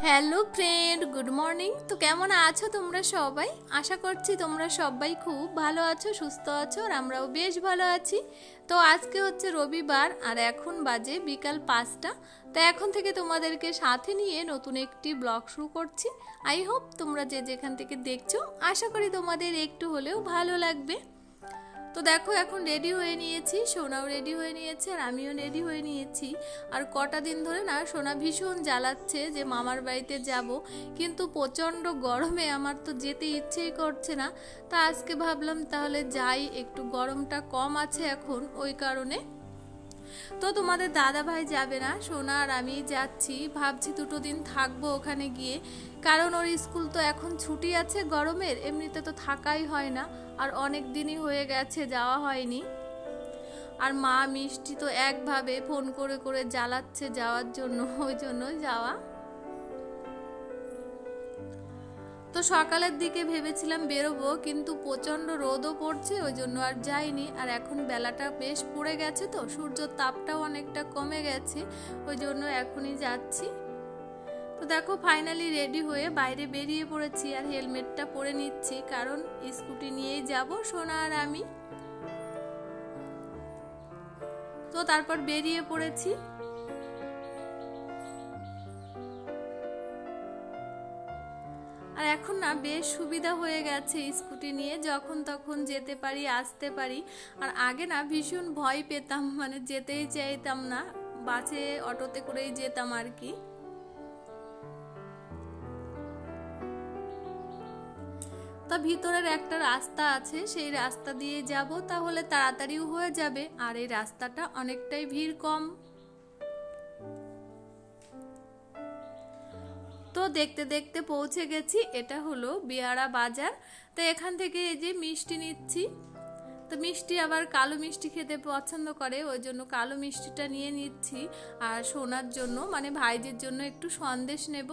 Hello friend, good morning. তো কেমন আছো তোমরা সবাই? আশা করছি তোমরা সবাই খুব ভালো আছো, সুস্থ আছো, আর আমরাও বেশ ভালো আছি। তো আজকে হচ্ছে রবিবার আর এখন বাজে বিকাল 5টা। তো এখন থেকে তোমাদেরকে সাথে নিয়ে নতুন একটি ব্লগ শুরু করছি। আই হোপ তোমরা যে যেখান থেকে দেখছো, আশা করি তোমাদের একটু হলেও ভালো লাগবে। তো দেখো এখন রেডি হয়ে নিয়েছি, সোনাও রেডি হয়ে নিয়েছে আর আমিও রেডি হয়ে নিয়েছি। আর কটা দিন ধরে না সোনা ভীষণ জ্বালাচ্ছে যে মামার বাড়িতে যাব, কিন্তু প্রচণ্ড গরমে আমার তো যেতে ইচ্ছেই করছে না। তা আজকে ভাবলাম তাহলে যাই, একটু গরমটা কম আছে এখন, ওই কারণে। তো তোমাদের দাদা ভাই যাবে না, সোনা আর আমি যাচ্ছি। ভাবছি 2 দিন থাকবো ওখানে গিয়ে, কারণ ওর স্কুল তো এখন ছুটি আছে গরমের, এমনিতে তো থাকাই হয় না। আর অনেক দিনই হয়ে গেছে যাওয়া হয়নি। আর মা মিষ্টি তো একভাবে ফোন করে করে জ্বালাচ্ছে যাওয়ার জন্য, ওই জন্য যাওয়া। তো সকালের দিকে ভেবেছিলাম বেরোবো, কিন্তু প্রচণ্ড রোদও পড়ছে, ওই জন্য আর যাইনি। আর এখন বেলাটা বেশ পড়ে গেছে, তো সূর্যের তাপটাও অনেকটা কমে গেছে, ওই জন্য এখনই যাচ্ছি। তো দেখো ফাইনালি রেডি হয়ে বাইরে বেরিয়ে পড়েছি, আর হেলমেটটা পরে নিচ্ছি, কারণ স্কুটি নিয়েই যাব সোনা আর আমি। তো তারপর বেরিয়ে পড়েছি। আর এখন না বেশ সুবিধা হয়ে গেছে, স্কুটি নিয়ে যখন তখন যেতে পারি, আসতে পারি। আর আগে না ভীষণ ভয় পেতাম, মানে যেতেই চাইতাম না, বাসে অটোতে করেই যেতাম আর কি। তা ভিতরের একটা রাস্তা আছে, সেই রাস্তা দিয়ে যাব, তাহলে তাড়াতাড়িও হয়ে যাবে, আর এই রাস্তাটা অনেকটাই ভিড় কম। তো দেখতে দেখতে পৌঁছে গেছি, এটা হলো বিয়ারা বাজার। তো এখান থেকে এই যে মিষ্টি নিচ্ছি। তো মিষ্টি আবার কালো মিষ্টি খেতে পছন্দ করে, ওই জন্য কালো মিষ্টিটা নিয়ে নিচ্ছি। আর সোনার জন্য মানে ভাইজির জন্য একটু সন্দেশ নেব।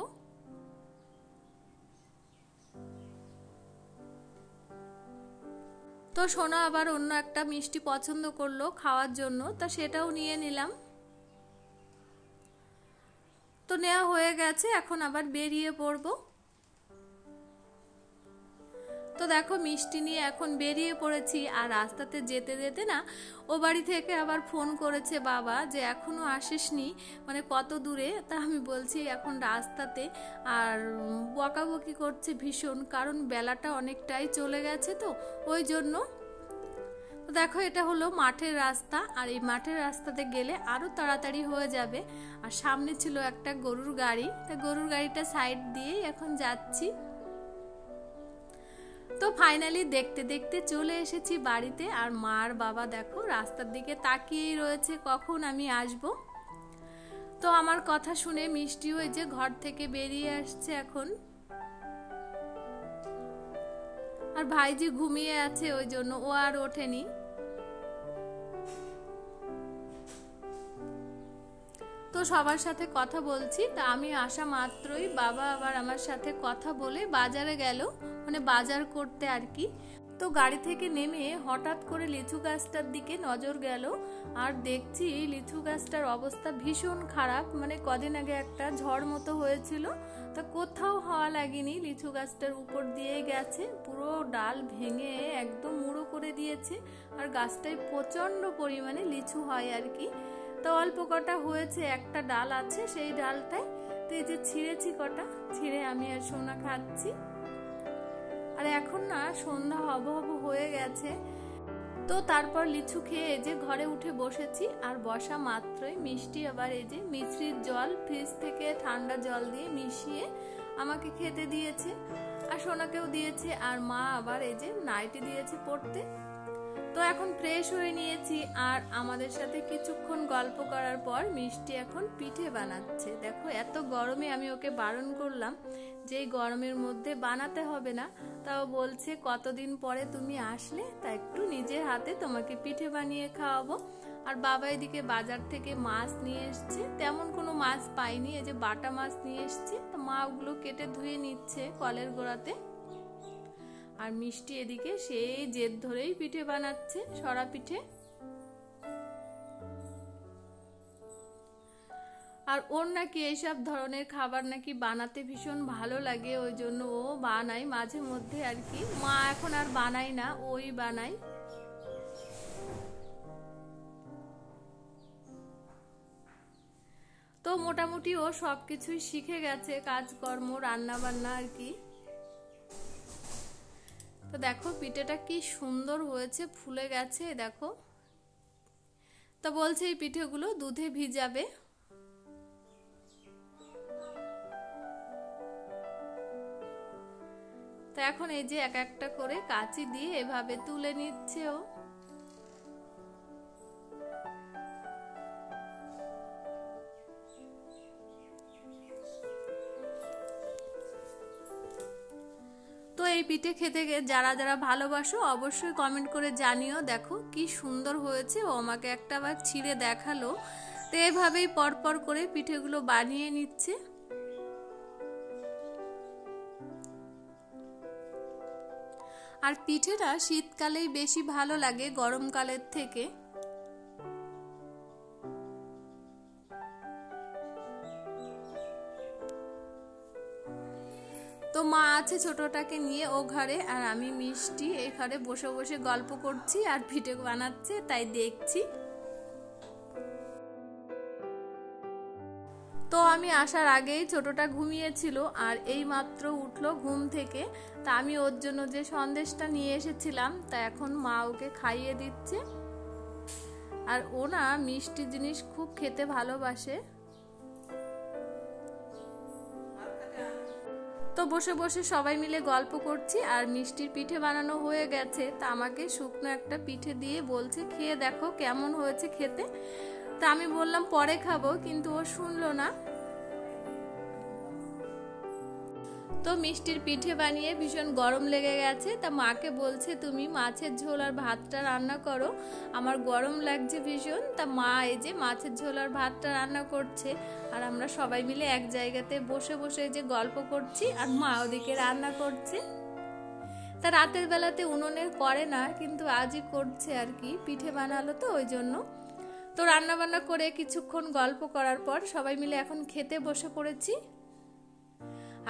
তো সোনা আবার অন্য একটা মিষ্টি পছন্দ করলো খাওয়ার জন্য, তা সেটাও নিয়ে নিলাম। তো নেওয়া হয়ে গেছে, এখন আবার বেরিয়ে পড়বো। তো দেখো মিষ্টি নিয়ে এখন বেরিয়ে পড়েছি। আর রাস্তাতে যেতে যেতে না ও বাড়ি থেকে আবার ফোন করেছে বাবা, যে এখনো আসিসনি, মানে কত দূরে। তা আমি বলছি এখন রাস্তাতে। আর বকাবকি করছে ভীষণ, কারণ বেলাটা অনেকটাই চলে গেছে, তো ওই জন্য। তো দেখো এটা হলো মাঠের রাস্তা, আর এই মাঠের রাস্তাতে গেলে আরো তাড়াতাড়ি হয়ে যাবে। আর সামনে ছিল একটা গরুর গাড়ি, তা গরুর গাড়িটা সাইড দিয়ে এখন যাচ্ছি। তো ফাইনালি দেখতে দেখতে চলে এসেছি বাড়িতে। আর মা আর বাবা দেখো রাস্তার দিকে তাকিয়েই রয়েছে কখন আমি আসব। তো আমার কথা শুনে মিষ্টিও এই যে ঘর থেকে বেরিয়ে আসছে এখন। আর ভাইজি ঘুমিয়ে আছে, ওই জন্য ও আর ওঠেনি। তো সবার সাথে কথা বলছি। তা আমি আসা মাত্রই বাবা আবার আমার সাথে কথা বলে বাজারে গেল, মানে বাজার করতে আর কি। তো গাড়ি থেকে নেমে হঠাৎ করে লিচু গাছটার দিকে নজর গেল, আর দেখছি লিচু গাছটার অবস্থা ভীষণ খারাপ। মানে কদিন আগে একটা ঝড় মতো হয়েছিল, তা কোথাও হাওয়া লাগেনি, লিচু গাছটার উপর দিয়েই গেছে, পুরো ডাল ভেঙে একদম মুড়ো করে দিয়েছে। আর গাছটায় প্রচন্ড পরিমাণে লিচু হয় আর কি। তো অল্প কটা হয়েছে, একটা ডাল আছে সেই ডালটায়। তো এই যে ছিঁড়েছি কটা, ছিঁড়ে আমি আর সোনা খাচ্ছি। আর এখন না সন্ধ্যা হব হব হয়ে গেছে। তো তারপর লিচু খেয়ে এই যে ঘরে উঠে বসেছি। আর বসা মাত্রই মিষ্টি আবার এই যে মিশ্রির জল ফ্রিজ থেকে ঠান্ডা জল দিয়ে মিশিয়ে আমাকে খেতে দিয়েছে, আর সোনাকেও দিয়েছে। আর মা আবার এই যে নাইটি দিয়েছে পড়তে। তো এখন ফ্রেশ হয়ে নিয়েছি, আর আমাদের সাথে কিছুক্ষণ গল্প করার পর মিষ্টি এখন পিঠে বানাচ্ছে। দেখো এত গরমে আমি ওকে বারণ করলাম যে এই গরমের মধ্যে বানাতে হবে না, তাও বলছে কতদিন পরে তুমি আসলে, তা একটু নিজের হাতে তোমাকে পিঠে বানিয়ে খাওয়াবো। আর বাবা এদিকে বাজার থেকে মাছ নিয়ে এসছে, তেমন কোনো মাছ পাইনি, এই যে বাটা মাছ নিয়ে এসছে। তো মা ওগুলো কেটে ধুয়ে নিচ্ছে কলের গোড়াতে। আর মিষ্টি এদিকে সেই জেদ ধরেই পিঠে বানাচ্ছে, সরা পিঠে। আর ওর নাকি এইসব ধরনের খাবার নাকি বানাতে ভীষণ ভালো লাগে, ওই জন্য ও বানায় মাঝে মধ্যে আর কি। মা এখন আর বানায় না, ওই বানায়। তো মোটামুটি ও সবকিছুই শিখে গেছে, কাজকর্ম, রান্না বান্না আর কি। তো দেখো পিঠেটা কি সুন্দর হয়েছে, ফুলে গেছে দেখো। তো বলছে এই পিঠেগুলো দুধে ভিজাবে। তো এখন এই যে এক একটা করে কাঁচি দিয়ে এভাবে তুলে নিচ্ছে ও। তো এই পিঠে খেতে যারা যারা ভালোবাসো অবশ্যই কমেন্ট করে জানিও। দেখো কি সুন্দর হয়েছে, ও আমাকে একটা বার ছিঁড়ে দেখালো। তো এভাবেই পরপর করে পিঠেগুলো বানিয়ে নিচ্ছে। আর পিঠেটা শীতকালেই বেশি ভালো লাগে গরমকালের থেকে। তো মা আছে ছোটটাকে নিয়ে ও ঘরে, আর আমি মিষ্টি এই ঘরে বসে বসে গল্প করছি আর পিঠে বানাচ্ছে তাই দেখছি। তো আমি আসার আগেই ছোটটা ঘুমিয়েছিল আর এই মাত্র উঠলো ঘুম থেকে। তা আমি ওর জন্য যে সন্দেশটা নিয়ে এসেছিলাম তা এখন মা ওকে খাইয়ে দিচ্ছে। আর ও না মিষ্টি জিনিস খুব খেতে ভালোবাসে। তো বসে বসে সবাই মিলে গল্প করছি আর মিষ্টির পিঠে বানানো হয়ে গেছে। তা আমাকে শুকনো একটা পিঠে দিয়ে বলছে খেয়ে দেখো কেমন হয়েছে খেতে। তা আমি বললাম পরে খাবো, কিন্তু ও শুনলো না। তো মিষ্টির পিঠে বানিয়ে ভীষণ গরম লেগে গেছে। তা মাকে বলছে তুমি মাছের ঝোল আর ভাতটা রান্না করো, আমার গরম লাগছে ভীষণ। তা মা এই যে মাছের ঝোল আর ভাতটা রান্না করছে আর আমরা সবাই মিলে এক জায়গাতে বসে বসে যে গল্প করছি আর মা ওদিকে রান্না করছে। তা রাতের বেলাতে উনুনের করে না, কিন্তু আজই করছে আর কি, পিঠে বানালো তো ওই জন্য। তো রান্না বান্না করে কিছুক্ষণ গল্প করার পর সবাই মিলে এখন খেতে বসে পড়েছি।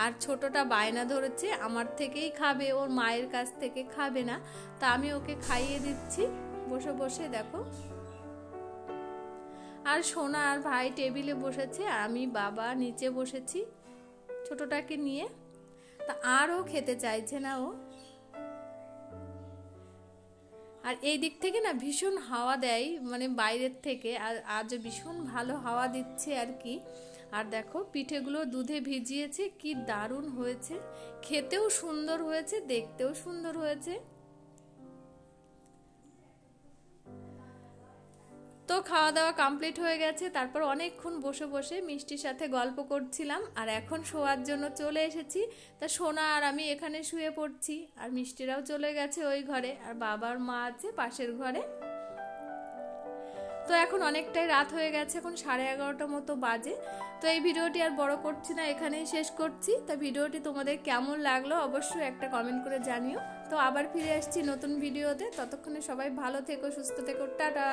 আর ছোটটা বায়না ধরেছে আমার থেকেই খাবে, ওর মায়ের কাছ থেকে খাবে না। তা আমি ওকে খাইয়ে দিচ্ছি বসে বসে দেখো। আর সোনা আর ভাই টেবিলে বসেছে, আমি বাবা নিচে বসেছি ছোটটাকে নিয়ে। তা আরও খেতে চাইছে না ও। আর এই দিক থেকে না ভীষণ হাওয়া দেয়, মানে বাইরের থেকে, আর আজ ভীষণ ভালো হাওয়া দিচ্ছে আর কি। আর দেখো পিঠেগুলো দুধে ভিজিয়েছে, কি দারুণ হয়েছে, খেতেও সুন্দর হয়েছে, দেখতেও সুন্দর হয়েছে। তো খাওয়া দাওয়া কমপ্লিট হয়ে গেছে, তারপর অনেকক্ষণ বসে বসে মিষ্টির সাথে গল্প করছিলাম আর এখন শোয়ার জন্য চলে এসেছি। তা সোনা আর আমি এখানে শুয়ে পড়ছি আর মিষ্টিরাও চলে গেছে ওই ঘরে, আর বাবার মা আছে পাশের ঘরে। তো এখন অনেকটাই রাত হয়ে গেছে, এখন 11:30 মতো বাজে। তো এই ভিডিওটি আর বড় করছি না, এখানেই শেষ করছি। তা ভিডিওটি তোমাদের কেমন লাগলো অবশ্যই একটা কমেন্ট করে জানিও। তো আবার ফিরে আসছি নতুন ভিডিওতে, ততক্ষণে সবাই ভালো থেকো, সুস্থ থেকো, টাটা।